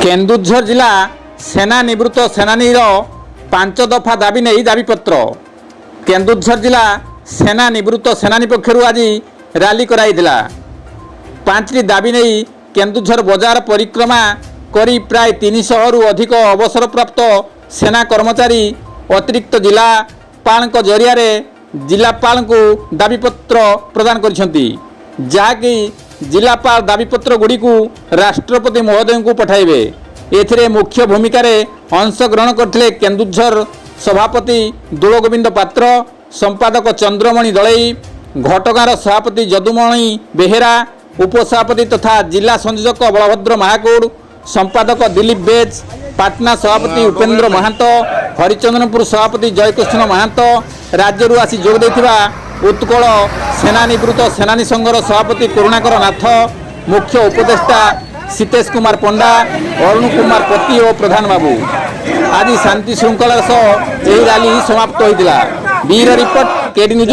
केन्दुझर जिला सेना निवृत्त सेनानी 5 दफा दाबी नहीं दाबीपत्र। केन्दुझर जिला सेना निवृत्त सेनानी पक्षर आज रैली कराइला। 5टी दाबी नहीं केन्दुझर बजार परिक्रमा करी प्राय 300 रु अधिक अवसरप्राप्त सेना कर्मचारी अतिरिक्त जिलापाल जरिया जिलापाल को दाबीपत्र प्रदान करिसेंती, जहाँकि जिलापाल दाबीपत्र गुड़ी को राष्ट्रपति महोदय को पठाइबे। एथिरे मुख्य भूमिका अंशग्रहण करथिले केन्दुझर सभापति दोलगोविंद पात्र, संपादक चंद्रमणि दलई, घटगाँर सभापति जदुमणि बेहेरा, उपसभापति तथा जिला संयोजक बलभद्र महाकूड़, संपादक दिलीप बेज, पाटना सभापति उपेन्द्र महांतो, हरिचंद्रपुर सभापति जयकृष्ण महांतो, राज्य आसी जोग देथिबा उत्कल सेना निवृत्त सेनानी संघर सभापति करुणाकर नाथ, मुख्य उपदेष्टा सीतेश कुमार पंडा, अरुण कुमार पति और प्रधान बाबू आज शांति श्रृंखला सह रैली समाप्त होता। बीर रिपोर्ट केडी न्यूज।